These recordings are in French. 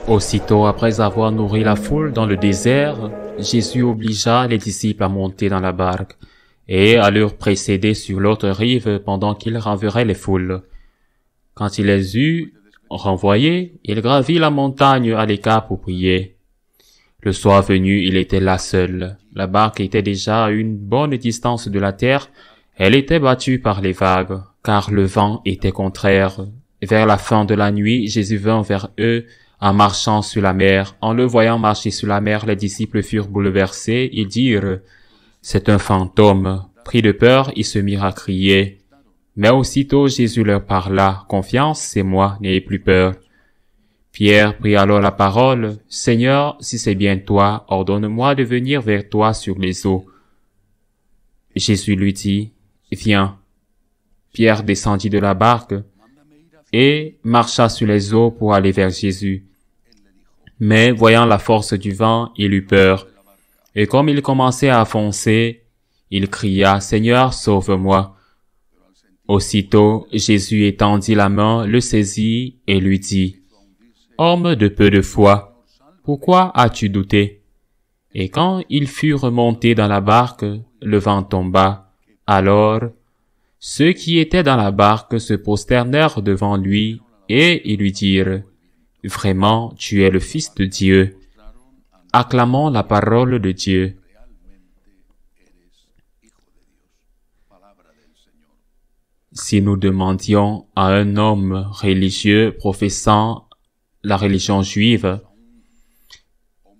Aussitôt après avoir nourri la foule dans le désert, Jésus obligea les disciples à monter dans la barque et à leur précéder sur l'autre rive pendant qu'il renverrait les foules. Quand il les eut renvoyés, il gravit la montagne à l'écart pour prier. Le soir venu, il était là seul. La barque était déjà à une bonne distance de la terre. Elle était battue par les vagues, car le vent était contraire. Vers la fin de la nuit, Jésus vint vers eux en marchant sur la mer. En le voyant marcher sur la mer, les disciples furent bouleversés. Ils dirent, « C'est un fantôme. » Pris de peur, ils se mirent à crier. Mais aussitôt Jésus leur parla, « Confiance, c'est moi, n'ayez plus peur. » Pierre prit alors la parole, « Seigneur, si c'est bien toi, ordonne-moi de venir vers toi sur les eaux. » Jésus lui dit, « Viens. » Pierre descendit de la barque et marcha sur les eaux pour aller vers Jésus. Mais voyant la force du vent, il eut peur. Et comme il commençait à foncer, il cria, « Seigneur, sauve-moi. » Aussitôt, Jésus étendit la main, le saisit et lui dit, « Homme de peu de foi, pourquoi as-tu douté? » Et quand il fut remonté dans la barque, le vent tomba. Alors, ceux qui étaient dans la barque se prosternèrent devant lui et ils lui dirent, « Vraiment, tu es le Fils de Dieu. » Acclamons la parole de Dieu. Si nous demandions à un homme religieux professant la religion juive,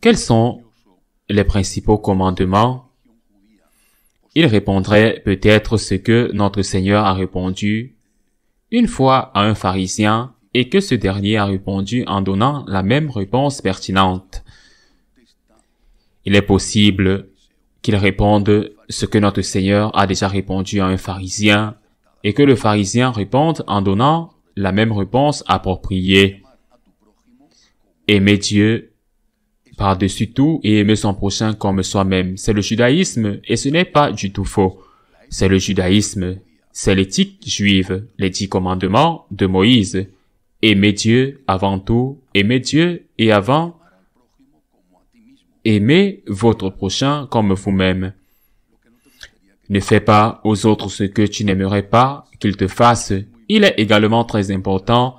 quels sont les principaux commandements, il répondrait peut-être ce que notre Seigneur a répondu une fois à un pharisien et que ce dernier a répondu en donnant la même réponse pertinente. Il est possible qu'il réponde ce que notre Seigneur a déjà répondu à un pharisien et que le pharisien réponde en donnant la même réponse appropriée. Aimer Dieu par-dessus tout et aimer son prochain comme soi-même. C'est le judaïsme et ce n'est pas du tout faux. C'est le judaïsme, c'est l'éthique juive, les 10 commandements de Moïse. Aimer Dieu avant tout, aimer Dieu et avant, aimez votre prochain comme vous-même. Ne fais pas aux autres ce que tu n'aimerais pas qu'ils te fassent. Il est également très important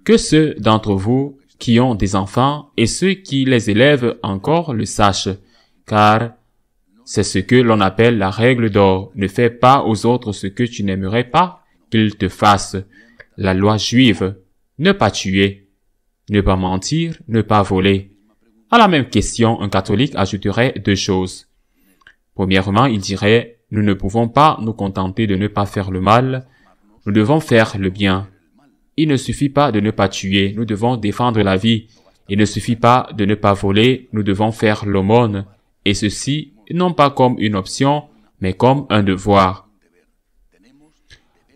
que ceux d'entre vous qui ont des enfants et ceux qui les élèvent encore le sachent, car c'est ce que l'on appelle la règle d'or. Ne fais pas aux autres ce que tu n'aimerais pas qu'ils te fassent. La loi juive, ne pas tuer, ne pas mentir, ne pas voler. À la même question, un catholique ajouterait 2 choses. Premièrement, il dirait, nous ne pouvons pas nous contenter de ne pas faire le mal, nous devons faire le bien. Il ne suffit pas de ne pas tuer, nous devons défendre la vie. Il ne suffit pas de ne pas voler, nous devons faire l'aumône. Et ceci, non pas comme une option, mais comme un devoir.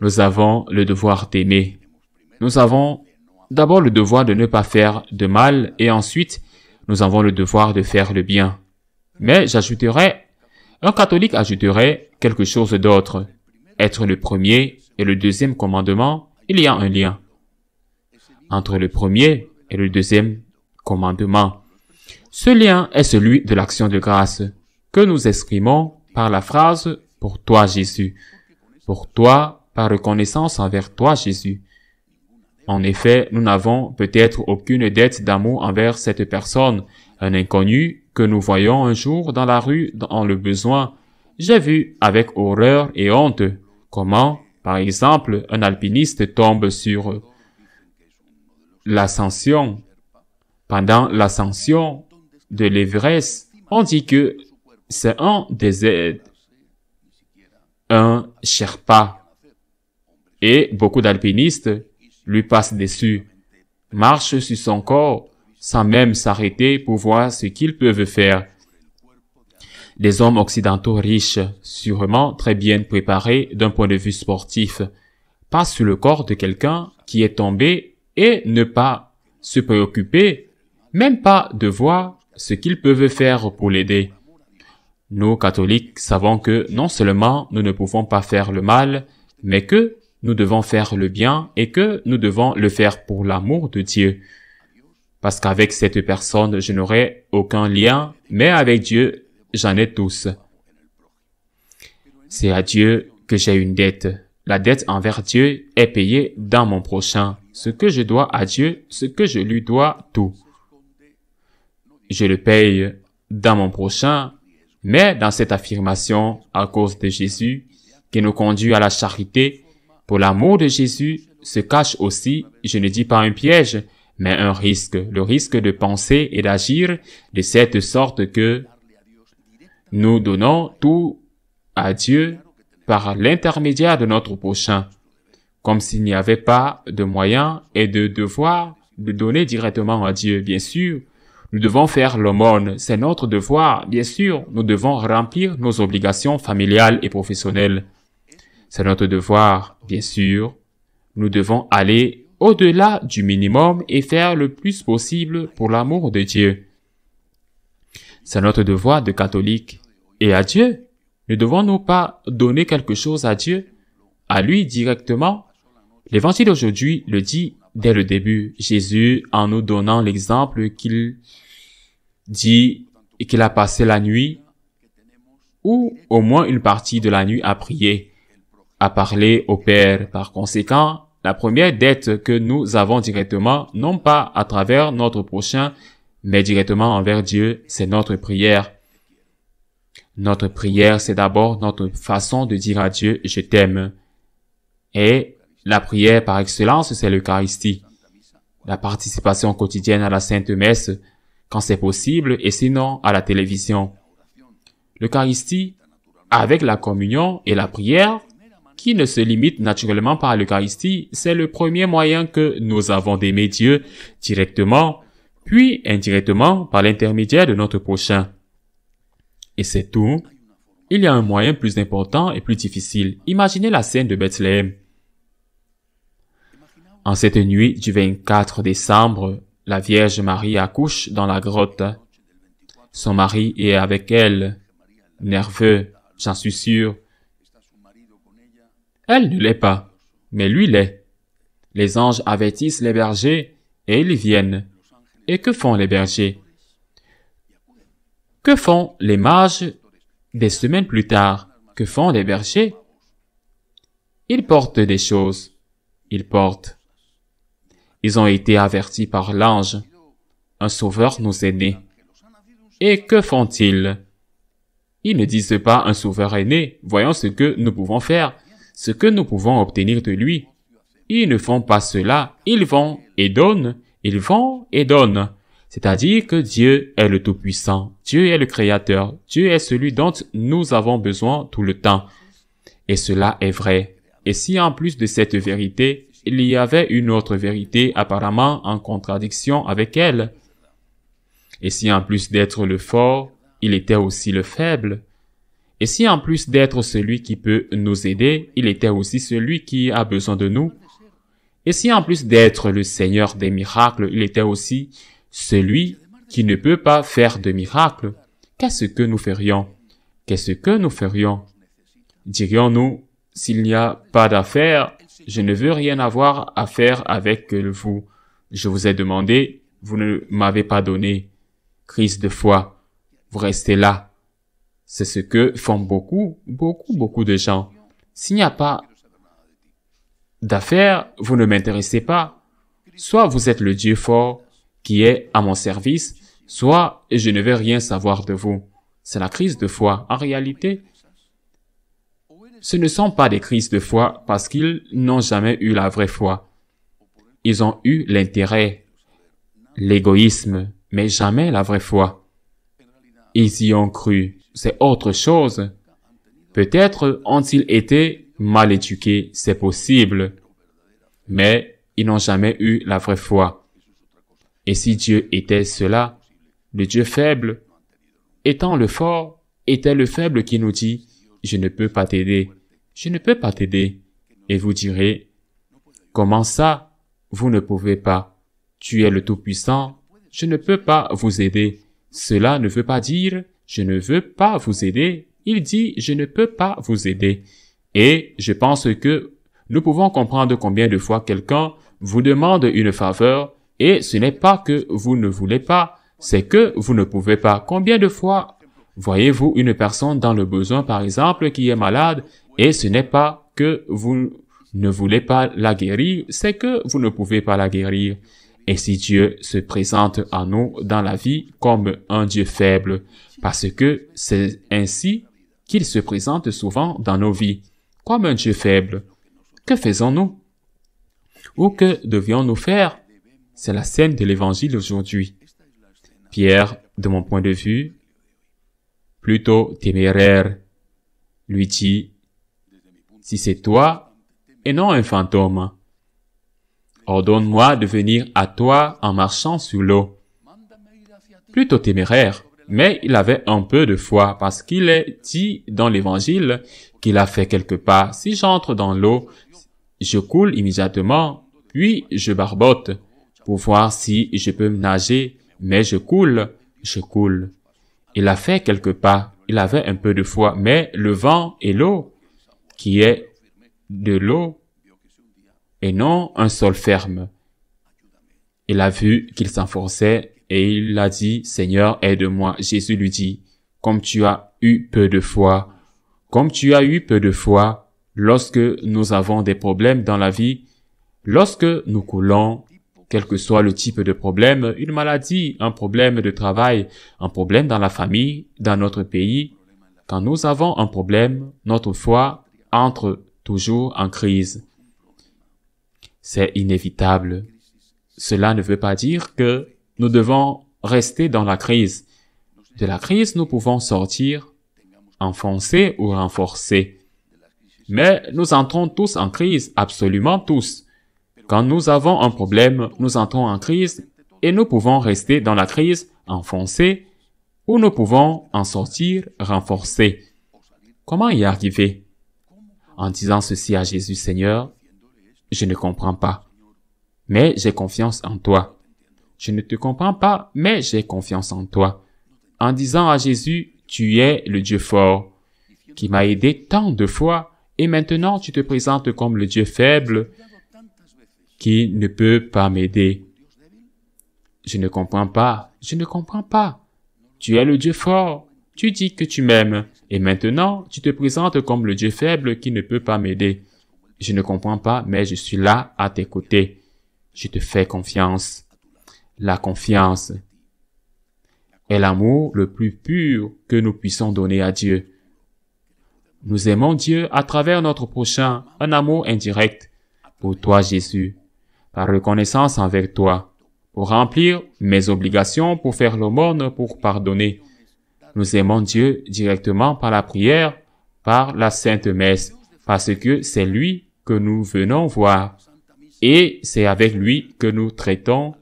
Nous avons le devoir d'aimer. Nous avons d'abord le devoir de ne pas faire de mal et ensuite, nous avons le devoir de faire le bien. Mais un catholique ajouterait quelque chose d'autre. Être le premier et le deuxième commandement, il y a un lien entre le premier et le deuxième commandement. Ce lien est celui de l'action de grâce que nous exprimons par la phrase « Pour toi, Jésus ». Pour toi, par reconnaissance envers toi, Jésus. En effet, nous n'avons peut-être aucune dette d'amour envers cette personne, un inconnu que nous voyons un jour dans la rue dans le besoin. J'ai vu avec horreur et honte comment, par exemple, un alpiniste tombe sur l'ascension. Pendant l'ascension de l'Everest, on dit que c'est un Sherpa. Et beaucoup d'alpinistes lui passent dessus, marchent sur son corps, sans même s'arrêter pour voir ce qu'ils peuvent faire. Des hommes occidentaux riches, sûrement très bien préparés d'un point de vue sportif, passent sur le corps de quelqu'un qui est tombé et ne pas se préoccuper, même pas de voir ce qu'ils peuvent faire pour l'aider. Nous, catholiques, savons que non seulement nous ne pouvons pas faire le mal, mais que nous devons faire le bien et que nous devons le faire pour l'amour de Dieu. Parce qu'avec cette personne, je n'aurai aucun lien, mais avec Dieu, j'en ai tous. C'est à Dieu que j'ai une dette. La dette envers Dieu est payée dans mon prochain. Ce que je dois à Dieu, ce que je lui dois, tout. Je le paye dans mon prochain, mais dans cette affirmation, à cause de Jésus, qui nous conduit à la charité, pour l'amour de Jésus, se cache aussi, je ne dis pas un piège, mais un risque, le risque de penser et d'agir de cette sorte que nous donnons tout à Dieu par l'intermédiaire de notre prochain, comme s'il n'y avait pas de moyen et de devoir de donner directement à Dieu. Bien sûr, nous devons faire l'aumône, c'est notre devoir. Bien sûr, nous devons remplir nos obligations familiales et professionnelles. C'est notre devoir, bien sûr. Nous devons aller au-delà du minimum et faire le plus possible pour l'amour de Dieu. C'est notre devoir de catholique. Et à Dieu, ne devons-nous pas donner quelque chose à Dieu, à lui directement? L'Évangile d'aujourd'hui le dit dès le début. Jésus, en nous donnant l'exemple qu'il dit qu'il a passé la nuit, ou au moins une partie de la nuit à prier, à parler au Père. Par conséquent, la première dette que nous avons directement, non pas à travers notre prochain, mais directement envers Dieu, c'est notre prière. Notre prière, c'est d'abord notre façon de dire à Dieu « je t'aime ». Et la prière par excellence, c'est l'Eucharistie. La participation quotidienne à la Sainte Messe, quand c'est possible, et sinon à la télévision. L'Eucharistie, avec la communion et la prière, qui ne se limite naturellement pas à l'Eucharistie, c'est le premier moyen que nous avons d'aimer Dieu directement, puis indirectement par l'intermédiaire de notre prochain. Et c'est tout. Il y a un moyen plus important et plus difficile. Imaginez la scène de Bethléem. En cette nuit du 24 décembre, la Vierge Marie accouche dans la grotte. Son mari est avec elle, nerveux, j'en suis sûr. Elle ne l'est pas, mais lui l'est. Les anges avertissent les bergers et ils viennent. Et que font les bergers? Que font les mages des semaines plus tard? Que font les bergers? Ils portent des choses. Ils portent. Ils ont été avertis par l'ange. Un sauveur nous est né. Et que font-ils? Ils ne disent pas un sauveur est né. Voyons ce que nous pouvons faire, ce que nous pouvons obtenir de lui. Ils ne font pas cela. Ils vont et donnent. Ils vont et donnent. C'est-à-dire que Dieu est le Tout-Puissant. Dieu est le Créateur. Dieu est celui dont nous avons besoin tout le temps. Et cela est vrai. Et si en plus de cette vérité, il y avait une autre vérité apparemment en contradiction avec elle, et si en plus d'être le fort, il était aussi le faible, et si en plus d'être celui qui peut nous aider, il était aussi celui qui a besoin de nous, et si en plus d'être le Seigneur des miracles, il était aussi celui qui ne peut pas faire de miracles, qu'est-ce que nous ferions? Qu'est-ce que nous ferions? Dirions-nous, s'il n'y a pas d'affaire, je ne veux rien avoir à faire avec vous. Je vous ai demandé, vous ne m'avez pas donné. Crise de foi. Vous restez là. C'est ce que font beaucoup de gens. S'il n'y a pas d'affaires, vous ne m'intéressez pas. Soit vous êtes le Dieu fort qui est à mon service, soit je ne veux rien savoir de vous. C'est la crise de foi. En réalité, ce ne sont pas des crises de foi parce qu'ils n'ont jamais eu la vraie foi. Ils ont eu l'intérêt, l'égoïsme, mais jamais la vraie foi. Ils y ont cru. C'est autre chose. Peut-être ont-ils été mal éduqués, c'est possible. Mais ils n'ont jamais eu la vraie foi. Et si Dieu était cela, le Dieu faible, étant le fort, était le faible qui nous dit « Je ne peux pas t'aider, je ne peux pas t'aider ». Et vous direz « Comment ça? Vous ne pouvez pas. Tu es le Tout-Puissant, je ne peux pas vous aider. » Cela ne veut pas dire « je ne veux pas vous aider ». Il dit « je ne peux pas vous aider ». Et je pense que nous pouvons comprendre combien de fois quelqu'un vous demande une faveur et ce n'est pas que vous ne voulez pas, c'est que vous ne pouvez pas. Combien de fois voyez-vous une personne dans le besoin, par exemple, qui est malade et ce n'est pas que vous ne voulez pas la guérir, c'est que vous ne pouvez pas la guérir. Et si Dieu se présente à nous dans la vie comme un Dieu faible, parce que c'est ainsi qu'il se présente souvent dans nos vies, comme un Dieu faible, que faisons-nous? Ou que devions-nous faire? C'est la scène de l'Évangile aujourd'hui. Pierre, de mon point de vue, plutôt téméraire, lui dit, « Si c'est toi, et non un fantôme, ordonne-moi de venir à toi en marchant sur l'eau. » Plutôt téméraire, mais il avait un peu de foi parce qu'il est dit dans l'Évangile qu'il a fait quelques pas. Si j'entre dans l'eau, je coule immédiatement, puis je barbote pour voir si je peux nager, mais je coule. Il a fait quelques pas, il avait un peu de foi, mais le vent et l'eau, qui est de l'eau, et non un sol ferme. Il a vu qu'il s'enfonçait et il a dit, « Seigneur, aide-moi. » Jésus lui dit, « Comme tu as eu peu de foi, lorsque nous avons des problèmes dans la vie, lorsque nous coulons, quel que soit le type de problème, une maladie, un problème de travail, un problème dans la famille, dans notre pays, quand nous avons un problème, notre foi entre toujours en crise. C'est inévitable. Cela ne veut pas dire que nous devons rester dans la crise. De la crise, nous pouvons sortir, enfoncer ou renforcer. Mais nous entrons tous en crise, absolument tous. Quand nous avons un problème, nous entrons en crise et nous pouvons rester dans la crise, enfoncer, ou nous pouvons en sortir, renforcer. Comment y arriver? En disant ceci à Jésus, « Seigneur, je ne comprends pas, mais j'ai confiance en toi. Je ne te comprends pas, mais j'ai confiance en toi. » En disant à Jésus, « Tu es le Dieu fort, qui m'a aidé tant de fois, et maintenant tu te présentes comme le Dieu faible, qui ne peut pas m'aider. Je ne comprends pas. Tu es le Dieu fort. Tu dis que tu m'aimes. Et maintenant, tu te présentes comme le Dieu faible qui ne peut pas m'aider. Je ne comprends pas, mais je suis là à tes côtés. Je te fais confiance. » La confiance est l'amour le plus pur que nous puissions donner à Dieu. Nous aimons Dieu à travers notre prochain, un amour indirect pour toi, Jésus, par reconnaissance envers toi, pour remplir mes obligations, pour faire l'aumône, pour pardonner. Nous aimons Dieu directement par la prière, par la Sainte Messe, parce que c'est lui que nous venons voir, et c'est avec lui que nous traitons.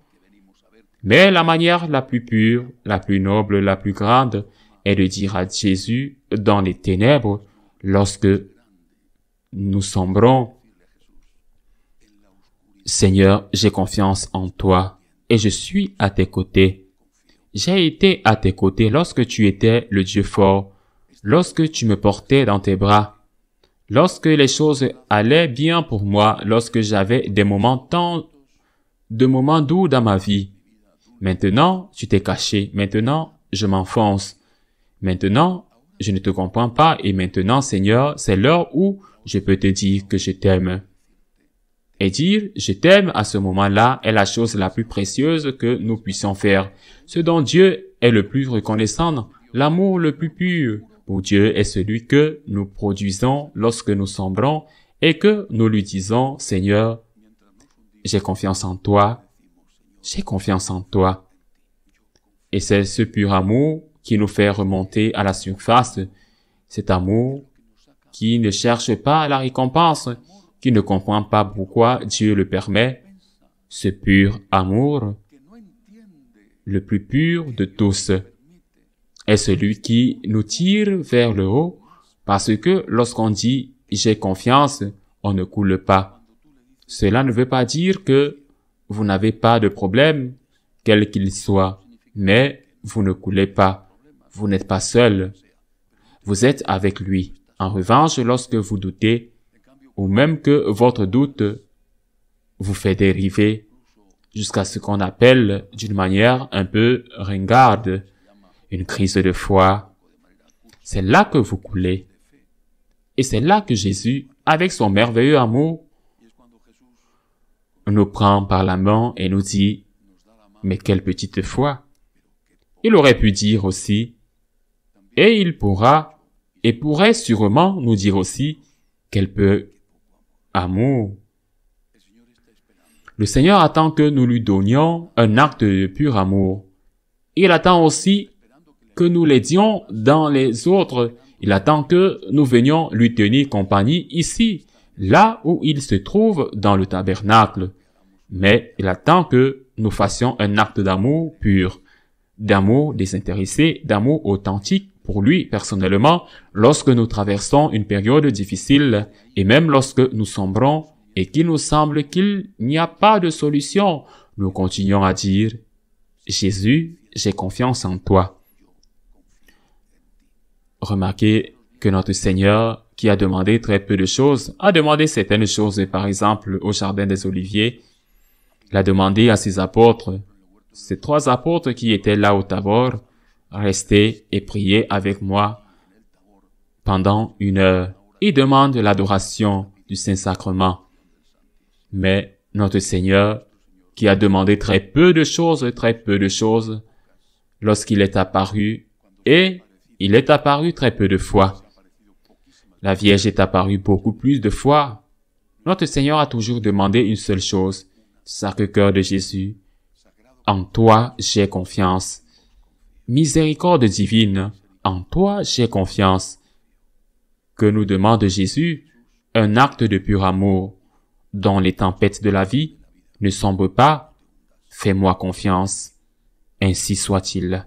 Mais la manière la plus pure, la plus noble, la plus grande, est de dire à Jésus dans les ténèbres, lorsque nous sombrons, « Seigneur, j'ai confiance en toi et je suis à tes côtés. J'ai été à tes côtés lorsque tu étais le Dieu fort, lorsque tu me portais dans tes bras, lorsque les choses allaient bien pour moi, lorsque j'avais des moments doux dans ma vie. Maintenant, tu t'es caché. Maintenant, je m'enfonce. Maintenant, je ne te comprends pas et maintenant, Seigneur, c'est l'heure où je peux te dire que je t'aime. » Et dire « je t'aime » à ce moment-là est la chose la plus précieuse que nous puissions faire. Ce dont Dieu est le plus reconnaissant, l'amour le plus pur pour Dieu est celui que nous produisons lorsque nous sombrons et que nous lui disons « Seigneur, j'ai confiance en toi. J'ai confiance en toi. » Et c'est ce pur amour qui nous fait remonter à la surface. Cet amour qui ne cherche pas la récompense, qui ne comprend pas pourquoi Dieu le permet. Ce pur amour, le plus pur de tous, est celui qui nous tire vers le haut, parce que lorsqu'on dit « j'ai confiance », on ne coule pas. Cela ne veut pas dire que vous n'avez pas de problème, quel qu'il soit, mais vous ne coulez pas, vous n'êtes pas seul, vous êtes avec lui. En revanche, lorsque vous doutez, ou même que votre doute vous fait dériver jusqu'à ce qu'on appelle d'une manière un peu ringarde une crise de foi, c'est là que vous coulez. Et c'est là que Jésus, avec son merveilleux amour, nous prend par la main et nous dit, mais quelle petite foi! Il aurait pu dire aussi, et il pourrait sûrement nous dire aussi, quel peu amour. Le Seigneur attend que nous lui donnions un acte de pur amour. Il attend aussi que nous l'aidions dans les autres. Il attend que nous venions lui tenir compagnie ici, là où il se trouve dans le tabernacle. Mais il attend que nous fassions un acte d'amour pur, d'amour désintéressé, d'amour authentique pour lui personnellement, lorsque nous traversons une période difficile et même lorsque nous sombrons et qu'il nous semble qu'il n'y a pas de solution, nous continuons à dire, Jésus, j'ai confiance en toi. Remarquez que notre Seigneur, qui a demandé très peu de choses, a demandé certaines choses, par exemple au Jardin des Oliviers. Il a demandé à ses apôtres, ces 3 apôtres qui étaient là au Tabor, restez et priez avec moi pendant 1 heure. Il demande l'adoration du Saint-Sacrement. Mais notre Seigneur, qui a demandé très peu de choses, lorsqu'il est apparu, et il est apparu très peu de fois. La Vierge est apparue beaucoup plus de fois. Notre Seigneur a toujours demandé une seule chose, Sacré-Cœur de Jésus, en toi j'ai confiance. Miséricorde divine, en toi j'ai confiance. Que nous demande Jésus? Un acte de pur amour, dont les tempêtes de la vie ne sombrent pas. Fais-moi confiance. Ainsi soit-il.